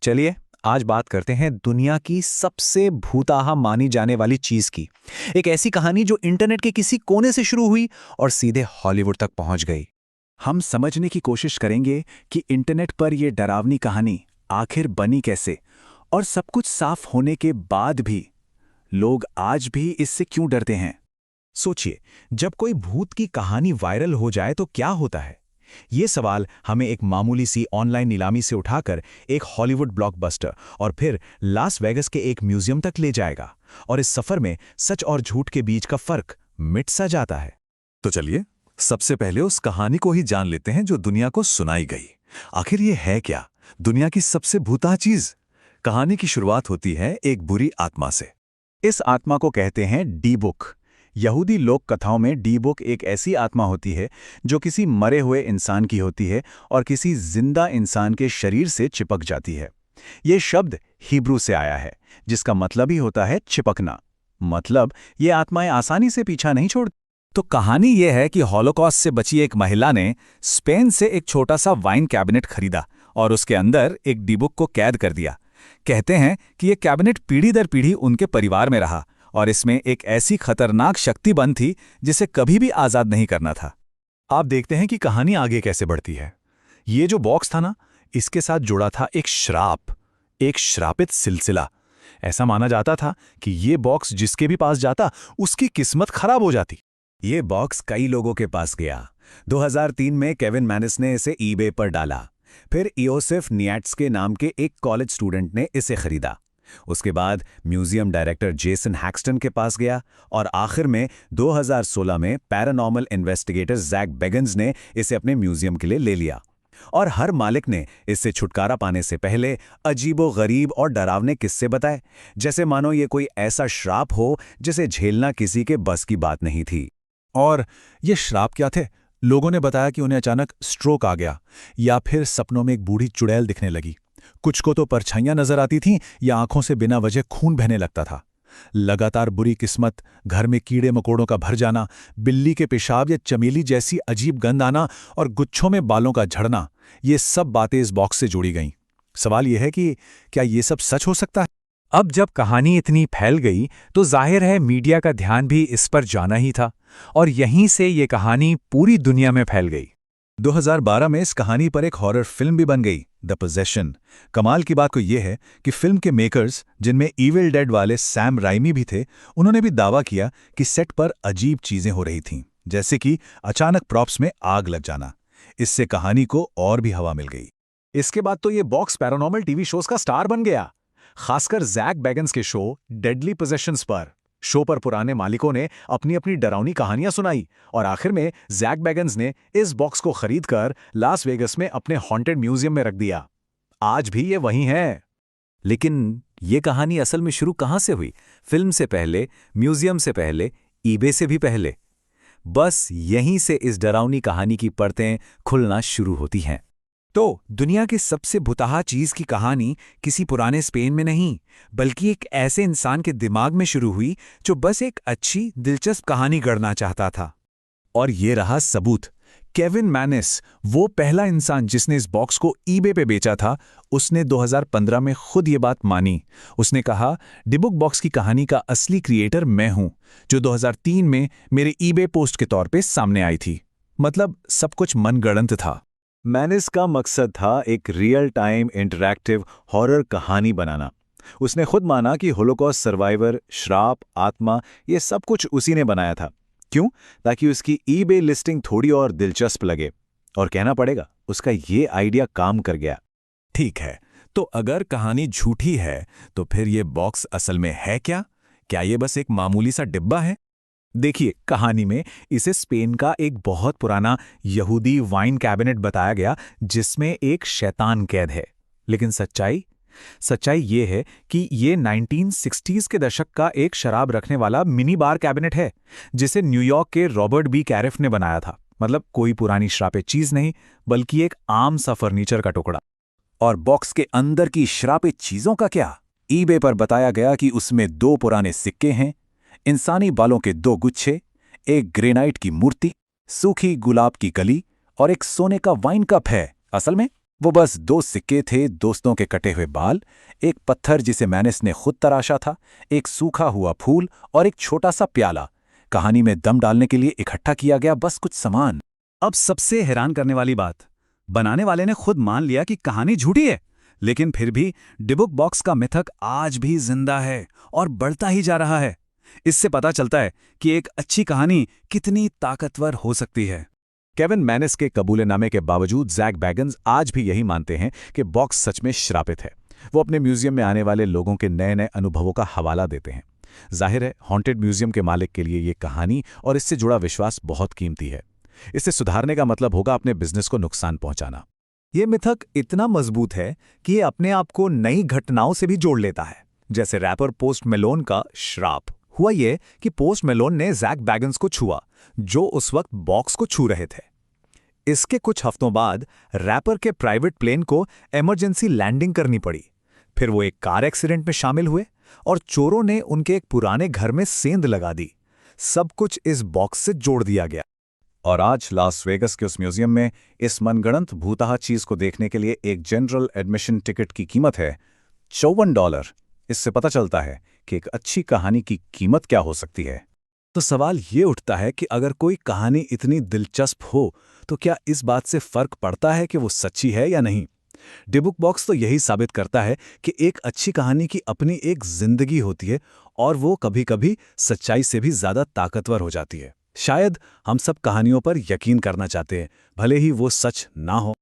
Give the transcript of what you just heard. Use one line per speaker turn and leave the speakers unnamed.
चलिए आज बात करते हैं दुनिया की सबसे भूताहा मानी जाने वाली चीज की। एक ऐसी कहानी जो इंटरनेट के किसी कोने से शुरू हुई और सीधे हॉलीवुड तक पहुंच गई। हम समझने की कोशिश करेंगे कि इंटरनेट पर यह डरावनी कहानी आखिर बनी कैसे, और सब कुछ साफ होने के बाद भी लोग आज भी इससे क्यों डरते हैं। सोचिए, जब कोई भूत की कहानी वायरल हो जाए तो क्या होता है। ये सवाल हमें एक मामूली सी ऑनलाइन नीलामी से उठाकर एक हॉलीवुड ब्लॉकबस्टर और फिर लास वेगस के एक म्यूजियम तक ले जाएगा, और इस सफर में सच और झूठ के बीच का फर्क मिट सा जाता है।
तो चलिए सबसे पहले उस कहानी को ही जान लेते हैं जो दुनिया को सुनाई गई। आखिर ये है क्या दुनिया की सबसे भूताहा चीज? कहानी की शुरुआत होती है एक बुरी आत्मा से।
इस आत्मा को कहते हैं डी-बुक। यहूदी लोक कथाओं में डी-बुक एक ऐसी आत्मा होती है जो किसी मरे हुए इंसान की होती है और किसी जिंदा इंसान के शरीर से चिपक जाती है। ये शब्द हिब्रू से आया है, जिसका मतलब ही होता है चिपकना। मतलब ये आत्माएं आसानी से पीछा नहीं छोड़ती। तो कहानी ये है कि हॉलोकॉस्ट से बची एक महिला ने स्पेन से एक छोटा सा वाइन कैबिनेट खरीदा और उसके अंदर एक डी-बुक को कैद कर दिया। कहते हैं कि ये कैबिनेट पीढ़ी दर पीढ़ी उनके परिवार में रहा और इसमें एक ऐसी खतरनाक शक्ति बंद थी जिसे कभी भी आजाद नहीं करना था।
आप देखते हैं कि कहानी आगे कैसे बढ़ती है। ये जो बॉक्स था ना, इसके साथ जुड़ा था एक श्राप, एक श्रापित सिलसिला। ऐसा माना जाता था कि ये बॉक्स जिसके भी पास जाता उसकी किस्मत खराब हो जाती।
ये बॉक्स कई लोगों के पास गया। 2003 में केविन मैनिस ने इसे ईबे पर डाला। फिर योसेफ नियाट्स्के नाम के एक कॉलेज स्टूडेंट ने इसे खरीदा। उसके बाद म्यूजियम डायरेक्टर जेसन हैक्सटन के पास गया और आखिर में 2016 में पैरानॉर्मल इन्वेस्टिगेटर जैक बेगन्स ने इसे अपने म्यूजियम के लिए ले लिया। और हर मालिक ने इससे छुटकारा पाने से पहले अजीबो-गरीब और डरावने किस्से बताए, जैसे मानो ये कोई ऐसा श्राप हो जिसे झेलना किसी के बस की बात नहीं थी।
और ये श्राप क्या थे? लोगों ने बताया कि उन्हें अचानक स्ट्रोक आ गया, या फिर सपनों में एक बूढ़ी चुड़ैल दिखने लगी। कुछ को तो परछाइयां नजर आती थीं या आंखों से बिना वजह खून बहने लगता था। लगातार बुरी किस्मत, घर में कीड़े मकोड़ों का भर जाना, बिल्ली के पेशाब या चमेली जैसी अजीब गंध आना और गुच्छों में बालों का झड़ना, ये सब बातें इस बॉक्स से जुड़ी गईं। सवाल यह है कि क्या ये सब सच हो सकता है?
अब जब कहानी इतनी फैल गई तो जाहिर है मीडिया का ध्यान भी इस पर जाना ही था, और यहीं से ये कहानी पूरी दुनिया में फैल गई।
2012 में इस कहानी पर एक हॉरर फिल्म भी बन गई, द पोजेशन। कमाल की बात को यह है कि फिल्म के मेकर्स, जिनमें इविल डेड वाले सैम राइमी भी थे, उन्होंने भी दावा किया कि सेट पर अजीब चीजें हो रही थीं, जैसे कि अचानक प्रॉप्स में आग लग जाना। इससे कहानी को और भी हवा मिल गई।
इसके बाद तो ये बॉक्स पैरानॉर्मल टीवी शोज का स्टार बन गया, खासकर जैक बेगन्स के शो डेडली पोजेशंस पर। शो पर पुराने मालिकों ने अपनी अपनी डरावनी कहानियां सुनाई और आखिर में जैक बेगन्स ने इस बॉक्स को खरीदकर लास वेगस में अपने हॉन्टेड म्यूजियम में रख दिया। आज भी ये वहीं है। लेकिन ये कहानी असल में शुरू कहां से हुई? फिल्म से पहले, म्यूजियम से पहले, ईबे से भी पहले। बस यहीं से इस डरावनी कहानी की परतें खुलना शुरू होती हैं। तो दुनिया की सबसे भुताहा चीज की कहानी किसी पुराने स्पेन में नहीं, बल्कि एक ऐसे इंसान के दिमाग में शुरू हुई जो बस एक अच्छी दिलचस्प कहानी गढ़ना चाहता था। और ये रहा सबूत। केविन मैनिस, वो पहला इंसान जिसने इस बॉक्स को ईबे पे बेचा था, उसने 2015 में खुद ये बात मानी। उसने कहा, डी-बुक बॉक्स की कहानी का असली क्रिएटर मैं हूं, जो 2003 में मेरे ईबे पोस्ट के तौर पे सामने आई थी। मतलब सब कुछ मनगढ़ंत था। मैनिस का मकसद था एक रियल टाइम इंटरैक्टिव हॉरर कहानी बनाना। उसने खुद माना कि होलोकॉस्ट सर्वाइवर, श्राप, आत्मा, ये सब कुछ उसी ने बनाया था। क्यों? ताकि उसकी ईबे लिस्टिंग थोड़ी और दिलचस्प लगे। और कहना पड़ेगा, उसका ये आइडिया काम कर गया।
ठीक है, तो अगर कहानी झूठी है तो फिर ये बॉक्स असल में है क्या? क्या ये बस एक मामूली सा डिब्बा है?
देखिए, कहानी में इसे स्पेन का एक बहुत पुराना यहूदी वाइन कैबिनेट बताया गया जिसमें एक शैतान कैद है। लेकिन सच्चाई ये है कि ये 1960s के दशक का एक शराब रखने वाला मिनी बार कैबिनेट है, जिसे न्यूयॉर्क के रॉबर्ट बी कैरेफ ने बनाया था। मतलब कोई पुरानी श्रापित चीज नहीं, बल्कि एक आम सा फर्नीचर का टुकड़ा। और बॉक्स के अंदर की श्रापित चीजों का क्या? ईबे पर बताया गया कि उसमें 2 पुराने सिक्के हैं, इंसानी बालों के 2 गुच्छे, एक ग्रेनाइट की मूर्ति, सूखी गुलाब की कली और एक सोने का वाइन कप है। असल में
वो बस 2 सिक्के थे, दोस्तों के कटे हुए बाल, एक पत्थर जिसे मैनेस ने खुद तराशा था, एक सूखा हुआ फूल और एक छोटा सा प्याला। कहानी में दम डालने के लिए इकट्ठा किया गया बस कुछ सामान।
अब सबसे हैरान करने वाली बात, बनाने वाले ने खुद मान लिया कि कहानी झूठी है, लेकिन फिर भी डिबुक बॉक्स का मिथक आज भी जिंदा है और बढ़ता ही जा रहा है। इससे पता चलता है कि एक अच्छी कहानी कितनी ताकतवर हो सकती है।
केविन मैनेस के कबूलेनामे के बावजूद जैक बैगन्स आज भी यही मानते हैं कि बॉक्स सच में श्रापित है। वो अपने म्यूजियम में आने वाले लोगों के नए नए अनुभवों का हवाला देते हैं। जाहिर है, हॉन्टेड म्यूजियम के मालिक के लिए ये कहानी और इससे जुड़ा विश्वास बहुत कीमती है। इसे सुधारने का मतलब होगा अपने बिजनेस को नुकसान पहुंचाना।
ये मिथक इतना मजबूत है कि ये अपने आप को नई घटनाओं से भी जोड़ लेता है, जैसे रैपर पोस्ट मेलोन का श्राप। हुआ ये कि पोस्ट मेलोन ने जैक बैगन्स को छुआ, जो उस वक्त बॉक्स को छू रहे थे। इसके कुछ हफ्तों बाद रैपर के प्राइवेट प्लेन को इमरजेंसी लैंडिंग करनी पड़ी। फिर वो एक कार एक्सीडेंट में शामिल हुए और चोरों ने उनके एक पुराने घर में सेंध लगा दी। सब कुछ इस बॉक्स से जोड़ दिया गया।
और आज लास वेगस के उस म्यूजियम में इस मनगढ़ंत भूतहा चीज को देखने के लिए एक जनरल एडमिशन टिकट की कीमत है $54। इससे पता चलता है कि एक अच्छी कहानी की कीमत क्या हो सकती है।
तो सवाल ये उठता है कि अगर कोई कहानी इतनी दिलचस्प हो तो क्या इस बात से फर्क पड़ता है कि वो सच्ची है या नहीं? डिबुक बॉक्स तो यही साबित करता है कि एक अच्छी कहानी की अपनी एक जिंदगी होती है और वो कभी-कभी सच्चाई से भी ज्यादा ताकतवर हो जाती है। शायद हम सब कहानियों पर यकीन करना चाहते हैं, भले ही वो सच ना हो।